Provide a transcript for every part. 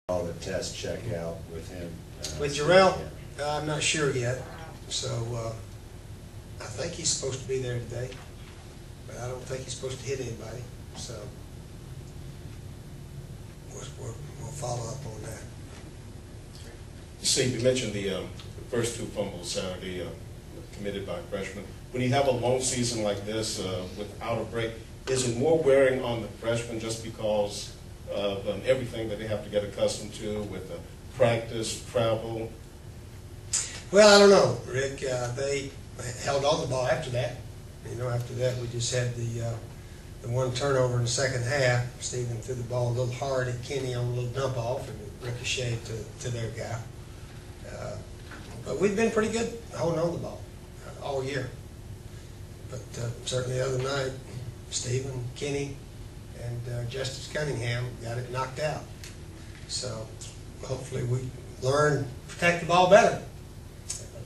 all the tests check out with him. With Jarrell, I'm not sure yet, so I think he's supposed to be there today, but I don't think he's supposed to hit anybody, so we'll follow up on that. Steve, you mentioned the first two fumbles Saturday committed by freshmen. When you have a long season like this without a break, is it more wearing on the freshmen just because of everything that they have to get accustomed to with the practice, travel? Well, I don't know, Rick. They held on the ball after that. After that we just had the one turnover in the second half. Stephen threw the ball a little hard at Kenny on a little dump off, and it ricocheted to their guy. But we've been pretty good holding on the ball all year. But certainly the other night, Stephen, Kenny, and Justice Cunningham got it knocked out. So hopefully we learn to protect the ball better.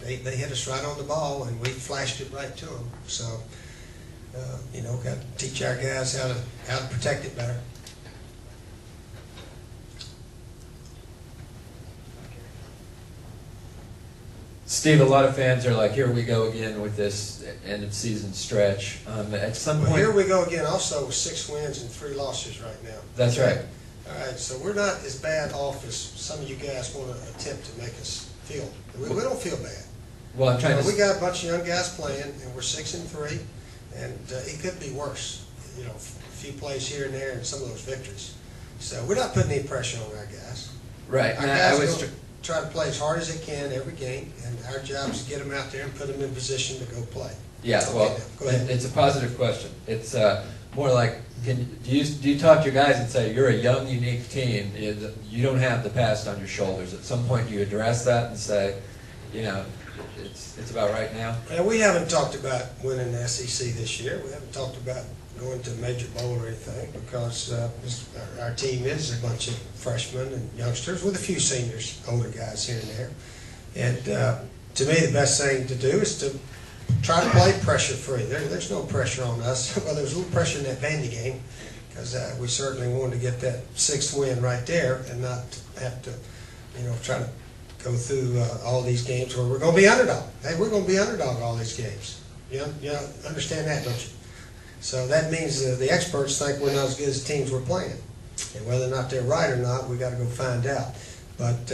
They hit us right on the ball, and we flashed it right to them. So got to teach our guys how to protect it better. Steve, a lot of fans are like, here we go again with this end of season stretch. At some point, Here we go again also with 6 wins and 3 losses right now. That's right. All right, so we're not as bad off as some of you guys want to attempt to make us feel. We don't feel bad. Well, I'm trying to. We got a bunch of young guys playing, and we're 6-3, and it could be worse. A few plays here and there, and some of those victories. So we're not putting any pressure on our guys. Right. Our guys are going to try to play as hard as they can every game, and our job is to get them out there and put them in position to go play. Yeah. Okay, Well, go ahead. it's a positive question. It's more like, do you talk to your guys and say, you're a young, unique team. You don't have the past on your shoulders. At some point, do you address that and say, it's about right now? And we haven't talked about winning the SEC this year. We haven't talked about going to a major bowl or anything, because our team is a bunch of freshmen and youngsters with a few seniors, older guys here and there. And to me, the best thing to do is to try to play pressure-free. There's no pressure on us. Well, there was a little pressure in that Vandy game, because we certainly wanted to get that 6th win right there and not have to, try to go through all these games where we're going to be underdog. Hey, we're going to be underdog all these games. You understand that, don't you? So that means the experts think we're not as good as the teams we're playing. And whether or not they're right or not, we got to go find out. But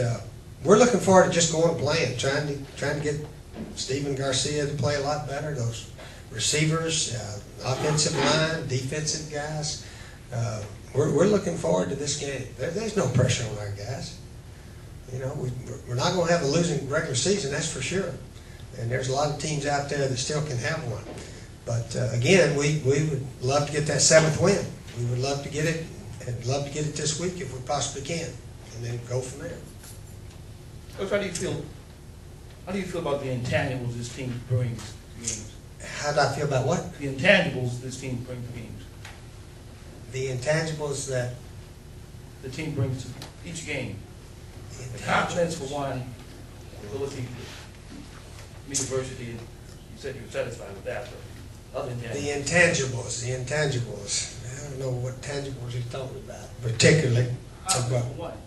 we're looking forward to just going and playing, trying to get Stephen Garcia to play a lot better. Those receivers, offensive line, defensive guys. We're looking forward to this game. There's no pressure on our guys. We're not going to have a losing regular season, that's for sure. And there's a lot of teams out there that still can have one. But again, we would love to get that 7th win. We would love to get it, and love to get it this week if we possibly can, and then go from there. Coach, how do you feel? How do you feel about the intangibles this team brings to games? How do I feel about what? The intangibles this team brings to games. The intangibles that The team brings to each game. The confidence for one, the ability to meet adversity. You said you were satisfied with that, but other intangibles. the intangibles. I don't know what tangibles you're talking about, particularly. Confidence for one.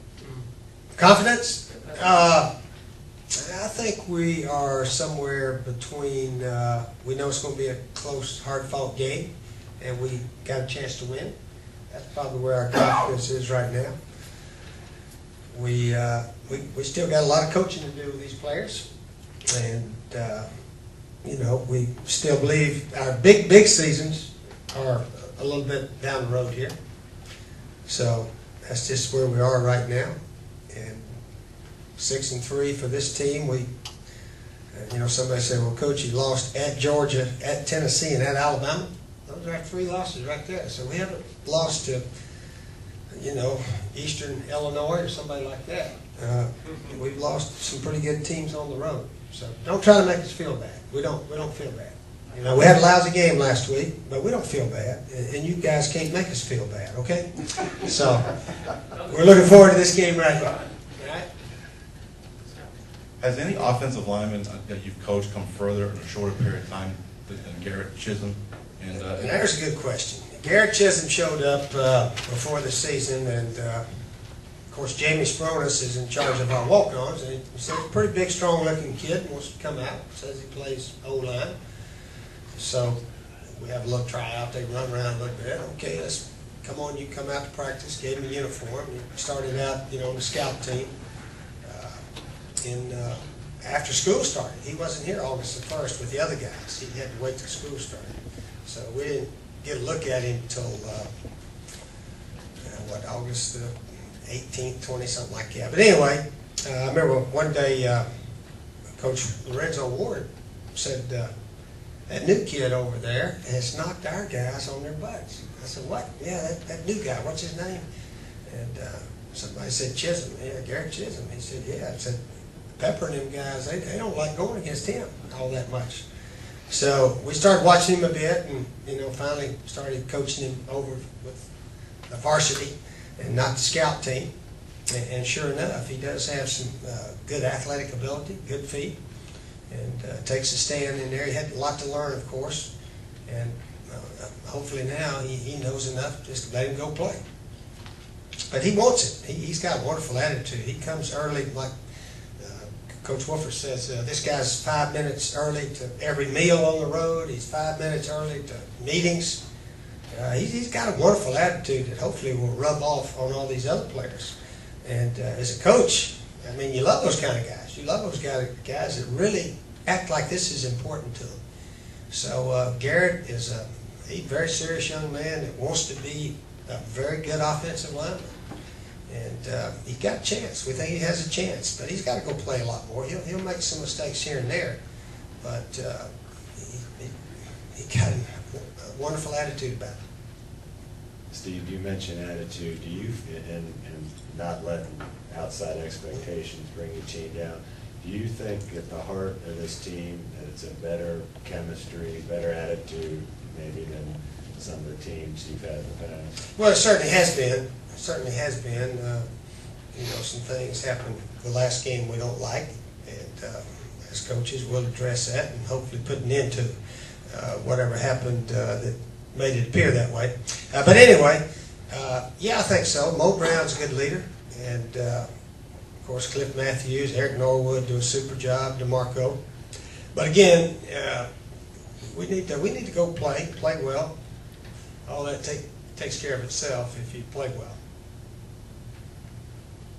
Confidence? I think we are somewhere between, we know it's going to be a close, hard-fought game, and we got a chance to win. That's probably where our confidence is right now. We still got a lot of coaching to do with these players, and we still believe our big seasons are a little bit down the road here. So that's just where we are right now. And 6-3 for this team. We, somebody said, well, Coach, you lost at Georgia, at Tennessee, and at Alabama. Those are our 3 losses right there. So we haven't lost to, Eastern Illinois or somebody like that. We've lost some pretty good teams on the road. So don't try to make us feel bad. We don't feel bad. We had a lousy game last week, but we don't feel bad. And you guys can't make us feel bad, okay? So we're looking forward to this game right here. All right? Has any offensive lineman that you've coached come further in a shorter period of time than Garrett Chisholm? And there's a good question. Garrett Chisholm showed up before the season, and Of course, Jamie Spronis is in charge of our walk-ons, and he's a pretty big, strong-looking kid, wants to come out, says he plays O-line. So we have a little tryout, they run around a little bit. Okay, let's come on, you come out to practice. Gave him a uniform. He started out, on the scout team. After school started, he wasn't here August the 1st with the other guys. He had to wait till school started. So we didn't get a look at him till August the 18th, 20, something like that. But anyway, I remember one day Coach Lorenzo Ward said, that new kid over there has knocked our guys on their butts. I said, what? Yeah, that new guy, what's his name? And somebody said Chisholm. Yeah, Garrett Chisholm. He said, yeah. I said, Pepper and them guys, they don't like going against him all that much. So we started watching him a bit, and finally started coaching him over with the varsity and not the scout team. And sure enough, he does have some good athletic ability, good feet, and takes a stand in there. He had a lot to learn, of course, and hopefully now he knows enough just to let him go play. But he wants it. He's got a wonderful attitude. He comes early, like Coach Wolford says, this guy's 5 minutes early to every meal on the road. He's 5 minutes early to meetings. He's got a wonderful attitude that hopefully will rub off on all these other players. And as a coach, I mean, you love those kind of guys. You love those guys that really act like this is important to them. So Garrett is a very serious young man that wants to be a very good offensive lineman. And he's got a chance. We think he has a chance, but he's got to go play a lot more. He'll make some mistakes here and there, but he got a wonderful attitude about him. Steve, you mentioned attitude. Do you, and not letting outside expectations bring your team down, do you think at the heart of this team that it's a better chemistry, better attitude maybe than some of the teams you've had in the past? Well, it certainly has been. It certainly has been. Some things happened the last game we don't like, and as coaches we'll address that and hopefully put an end to whatever happened that made it appear that way. But anyway, yeah, I think so. Mo Brown's a good leader, and of course Cliff Matthews, Eric Norwood do a super job, DeMarco. But again, we need to go play well. All that takes care of itself if you play well.